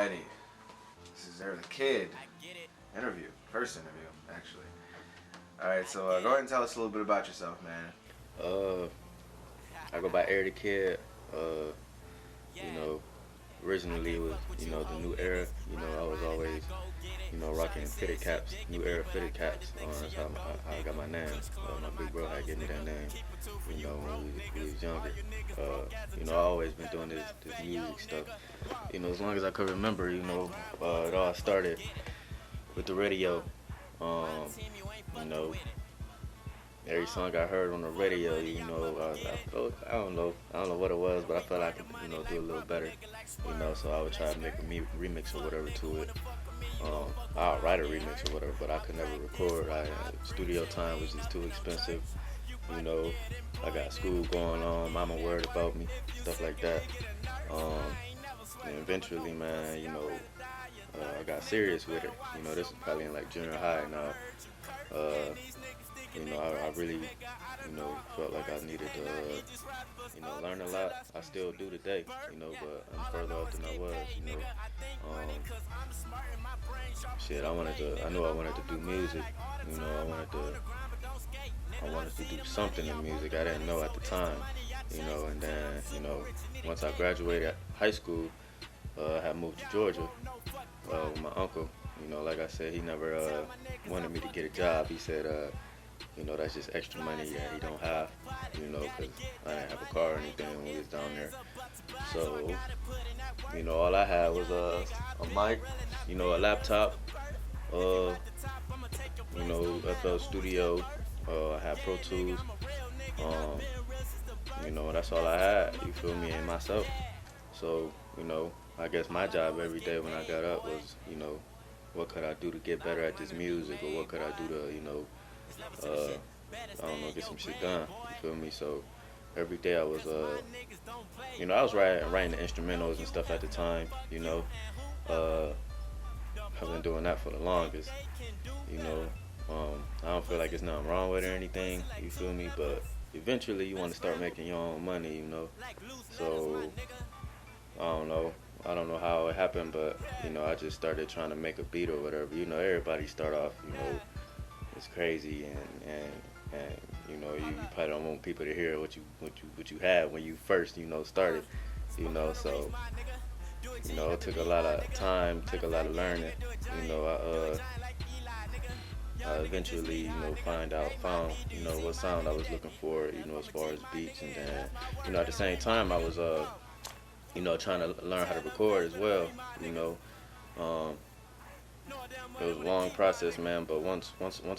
Alrighty. This is Eric the Kid. First interview, actually. Alright, so go ahead and tell us a little bit about yourself, man. I go by Eric the Kid. You know, originally it was, the new era. I was always, rocking fitted caps, new era fitted caps. That's how I got my name. My big bro had gave me that name, when we was younger. I always been doing this music stuff. As long as I could remember, it all started with the radio. You know, every song I heard on the radio, I don't know what it was, but I felt I could, do a little better, so I would try to make a remix or whatever to it. I'll write a remix or whatever, but I could never record. Studio time was just too expensive, I got school going on, mama worried about me, stuff like that. And eventually, man, I got serious with it. This is probably in like junior high now. I really, felt like I needed to, learn a lot. I still do today, but I'm further up than I was, I knew I wanted to do music, I wanted to do something in music. I didn't know at the time, and then, once I graduated high school, I had moved to Georgia with my uncle. Like I said, he never wanted me to get a job. He said, that's just extra money that he don't have, because I didn't have a car or anything when we was down there. So, all I had was a mic, a laptop, FL Studio. I had Pro Tools. That's all I had. You feel me? And myself. So, I guess my job every day when I got up was, what could I do to get better at this music, or what could I do to, I don't know, get some shit done. You feel me? So every day I was, I was writing the instrumentals and stuff at the time. I've been doing that for the longest. I don't feel like it's nothing wrong with it or anything. You feel me? But eventually you want to start making your own money. So I don't know how it happened, but I just started trying to make a beat or whatever. Everybody start off, it's crazy, and you probably don't want people to hear what you had when you first started. So it took a lot of time, took a lot of learning. I eventually found what sound I was looking for, as far as beats, and then at the same time I was trying to learn how to record as well. It was a long process, man. But once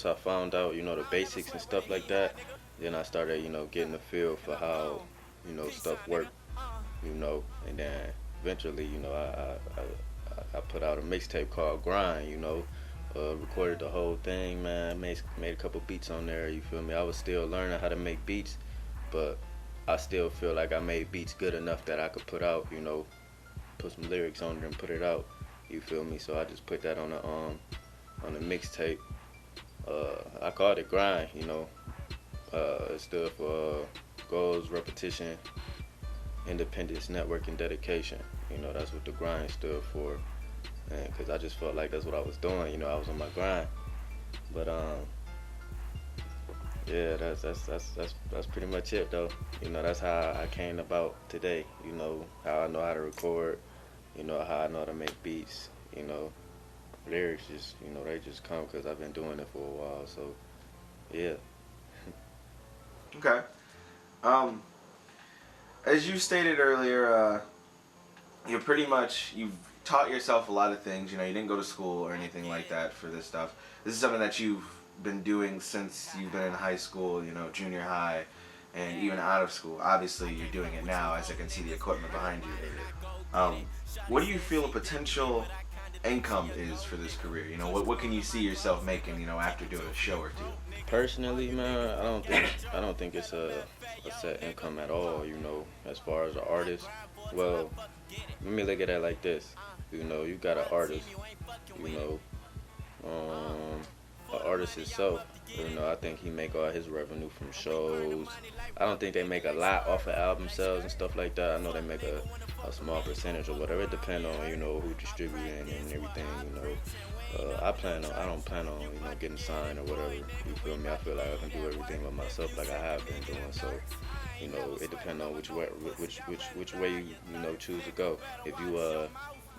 I found out, the basics and stuff like that, then I started, getting a feel for how, stuff worked, and then eventually, I put out a mixtape called Grind, recorded the whole thing, man. Made a couple beats on there. You feel me? I was still learning how to make beats, but I still feel like I made beats good enough that I could put out, put some lyrics on there and put it out. You feel me? So I just put that on the mixtape. I called it Grind. It stood for goals, repetition, independence, network, and dedication. That's what the grind stood for. And because I just felt like that's what I was doing. I was on my grind. But yeah, that's pretty much it though. That's how I came about today. How I know how to record. How I know how to make beats. Lyrics just they just come because I've been doing it for a while. So yeah. Okay. As you stated earlier, you've taught yourself a lot of things. You didn't go to school or anything like that for this stuff. This is something that you've been doing since you've been in high school, junior high, and even out of school. Obviously, you're doing it now, as I can see the equipment behind you. What do you feel a potential income is for this career? What can you see yourself making, after doing a show or two? Personally, man, I don't think it's a set income at all. As far as an artist. Well, let me look at it like this. You got an artist. An artist itself. You know, I think he make all his revenue from shows. I don't think they make a lot off of album sales and stuff like that. I know they make a small percentage or whatever. It depends on, you know, who distributing and everything, you know. I don't plan on, you know, getting signed or whatever. You feel me? I feel like I can do everything by myself, like I have been doing. So, you know, it depends on which way you know choose to go. If you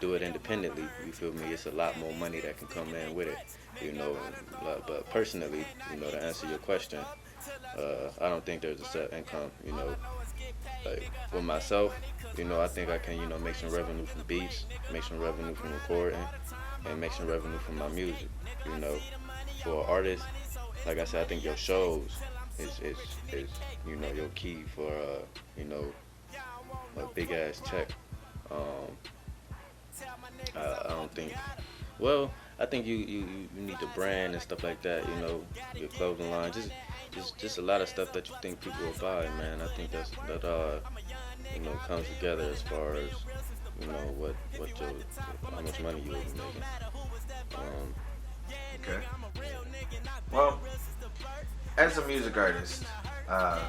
do it independently, you feel me? It's a lot more money that can come in with it, you know. But personally, you know, to answer your question, I don't think there's a set income, you know. Like for myself, you know, I think I can, you know, make some revenue from beats, make some revenue from recording, and make some revenue from my music. You know, for an artist, like I said, I think your shows is you know your key for you know a big ass check. Um, I don't think. Well, I think you need the brand and stuff like that. You know, your clothing line, just a lot of stuff that you think people will buy, man. I think that you know comes together as far as you know what your how much money you will be making. Um, Okay. Well, as a music artist, uh,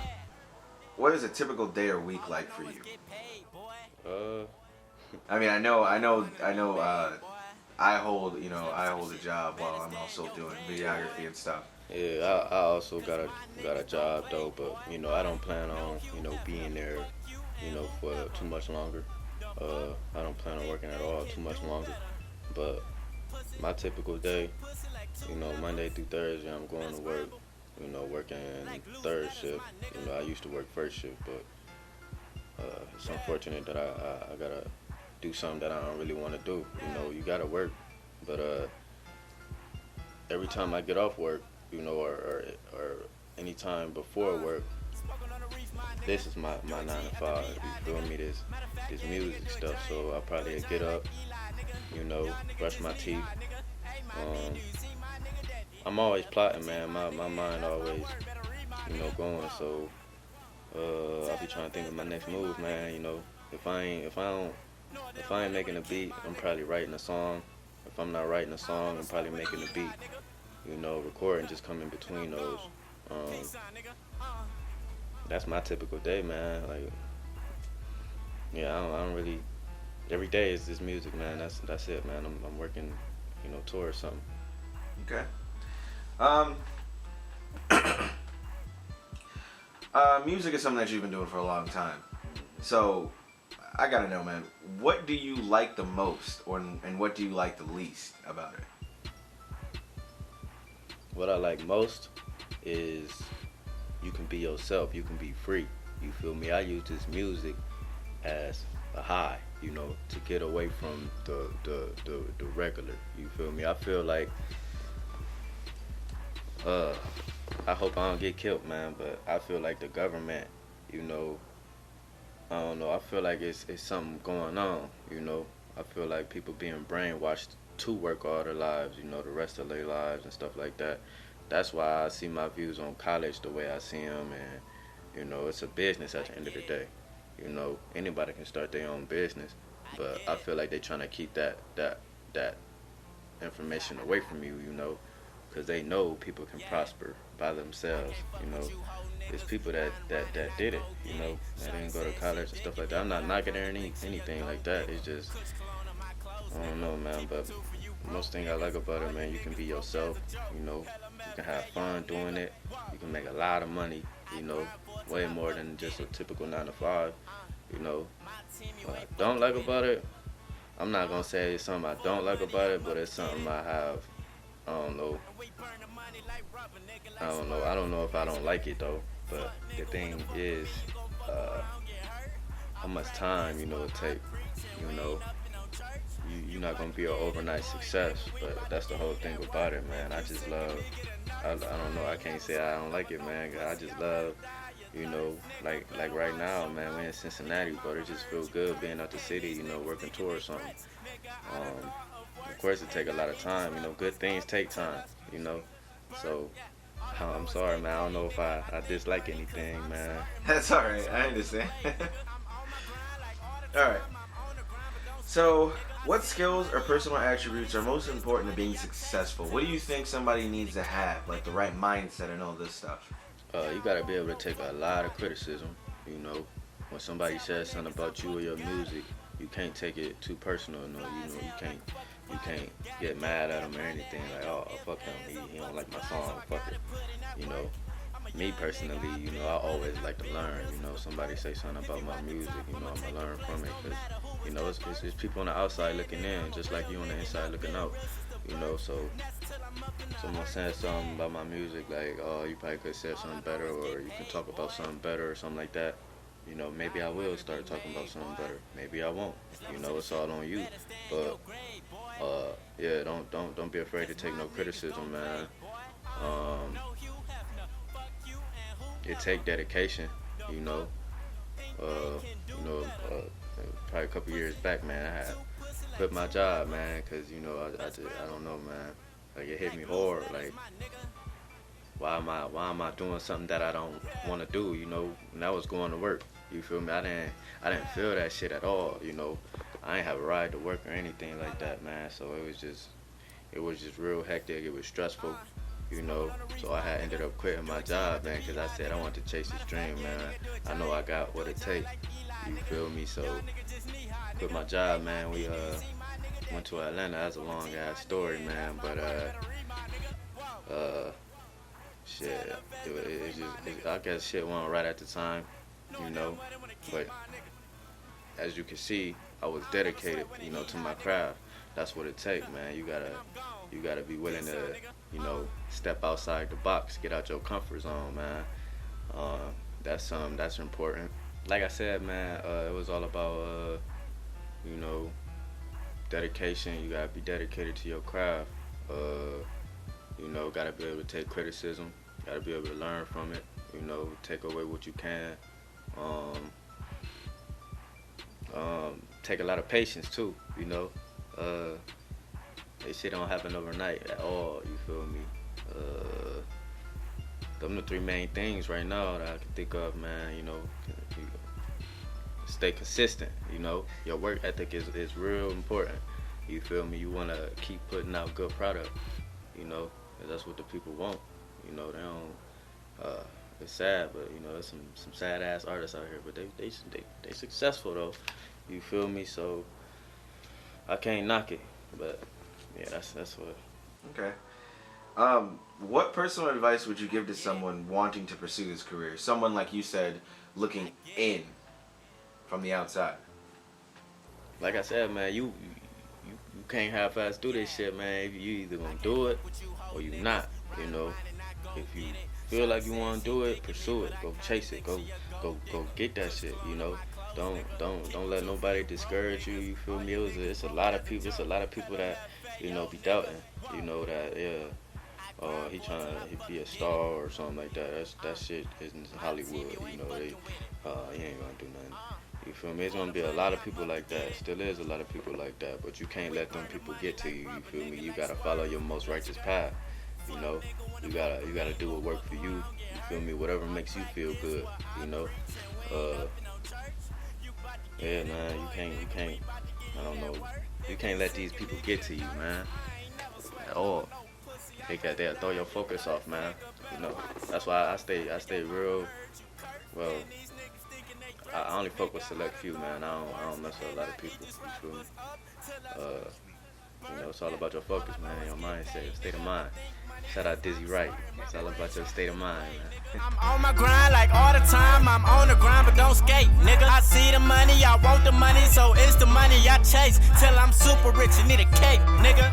what is a typical day or week like for you? uh, I mean, I know. I hold a job while I'm also doing videography and stuff. yeah, I also got a job though, but you know I don't plan on you know being there, you know for too much longer. I don't plan on working at all too much longer. But my typical day, you know, Monday through Thursday, I'm going to work. You know, working third shift. You know, I used to work first shift, but it's unfortunate that I gotta do something that I don't really want to do. You know, you gotta work, but every time I get off work, you know, or any time before work, this is my 9 to 5. You feel me? This music stuff. So I probably get up, you know, brush my teeth. Um, I'm always plotting, man. My mind always, you know, going. So I'll be trying to think of my next move, man. You know, if I ain't making a beat, I'm probably writing a song. If I'm not writing a song, I'm probably making a beat. You know, recording just come in between those. Um, that's my typical day, man. Like, yeah, I don't really. Every day is this music, man. That's it, man. I'm working, you know, towards something. Okay. Um, music is something that you've been doing for a long time. So, I gotta know, man. What do you like the most, and what do you like the least about it? What I like most is you can be yourself. You can be free. You feel me? I use this music as a high, you know, to get away from the regular. You feel me? I feel like uh I hope I don't get killed, man, but I feel like the government, you know, I don't know, I feel like it's something going on, you know. I feel like people being brainwashed to work all their lives, you know, the rest of their lives and stuff like that. That's why I see my views on college the way I see them, and you know, it's a business at the end of the day. You know, anybody can start their own business, but I feel like they're trying to keep that information away from you, you know, because they know people can prosper by themselves. You know, it's people that did it. You know, that didn't go to college and stuff like that. I'm not knocking anything like that. It's just I don't know, man. But most thing I like about it, man, you can be yourself. You know, you can have fun doing it. You can make a lot of money. You know, way more than just a typical 9 to 5. You know, what I don't like about it, I'm not gonna say it's something I don't like about it, but it's something I have. I don't know. I don't know if I don't like it though. But the thing is, uh, how much time you know it take. You know, you're not gonna be an overnight success. But that's the whole thing about it, man. I just love. I don't know. I can't say I don't like it, man. I just love. You know, like right now, man, we're in Cincinnati, but it just feels good being out the city, you know, working towards something. Of course, it take a lot of time, you know, good things take time, you know. So, I'm sorry, man, I don't know if I dislike anything, man. That's all right. I understand. All right. So, What skills or personal attributes are most important to being successful? What do you think somebody needs to have, like the right mindset and all this stuff? You gotta be able to take a lot of criticism. You know, when somebody says something about you or your music, you can't take it too personal. No, you can't get mad at him or anything. Like, oh, fuck him, he don't like my song, fuck it. You know, me personally, you know, I always like to learn. You know, somebody say something about my music, you know, I'm gonna learn from it, cause you know, it's people on the outside looking in, just like you on the inside looking out. You know, so someone says something about my music, like, oh, you probably could have said something better, or you can talk about something better, or something like that. You know, maybe I will start talking about something better. Maybe I won't. You know, it's all on you. But yeah, don't be afraid to take no criticism, man. Um, it take dedication. You know, you know, probably a couple years back, man, I had quit my job, man, cause you know I don't know, man. Like it hit me hard. Like why am I doing something that I don't want to do? You know, and I was going to work. You feel me? I didn't feel that shit at all. You know, I ain't have a ride to work or anything like that, man. So it was just real hectic. It was stressful. You know, so I had ended up quitting my job, man, because I said I want to chase this dream, man. I know I got what it takes. You feel me? So quit my job, man. We went to Atlanta. That's a long ass story, man. But shit, I guess shit went right at the time, you know. But as you can see, I was dedicated, you know, to my craft. That's what it takes, man. You gotta be willing to, you know, step outside the box, get out your comfort zone, man. That's important. Like I said, man, it was all about, you know, dedication. You gotta be dedicated to your craft. You know, gotta be able to take criticism. Gotta be able to learn from it. You know, take away what you can. Take a lot of patience too. You know, this shit don't happen overnight at all. You feel me? Them the three main things right now that I can think of, man. You know, stay consistent. You know, your work ethic is real important. You feel me? You wanna keep putting out good product. You know, 'cause that's what the people want. You know, they don't. It's sad, but you know, there's some sad ass artists out here, but they successful though. You feel me? So I can't knock it, but yeah, that's what. Okay. What personal advice would you give to someone wanting to pursue this career? Someone, like you said, looking in from the outside. Like I said, man, you can't half-ass do this shit, man. You either gonna do it or you not. You know, if you feel like you want to do it, pursue it. Go chase it. Go get that shit. You know, don't let nobody discourage you. You feel me? It's a lot of people. It's a lot of people that, you know, be doubting. You know that he trying to be a star or something like that. That shit isn't Hollywood. You know, he ain't gonna do nothing. You feel me? It's gonna be a lot of people like that. Still is a lot of people like that. But you can't let them people get to you. You feel me? You gotta follow your most righteous path. You know, you gotta do what work for you. You feel me? Whatever makes you feel good. You know, yeah, man. You can't. I don't know. You can't let these people get to you, man. At all. They'll throw your focus off, man. You know, that's why I stay real. Well, I only fuck with select few, man. I don't mess with a lot of people. You feel me? You know, it's all about your focus, man. Your mindset, your state of mind. Shout out Dizzy Wright. It's all about your state of mind, man. I'm on my grind like all the time. I'm on the grind, but don't skate, nigga. I see the money, I want the money, so it's the money I chase. Till I'm super rich and need a cake, nigga.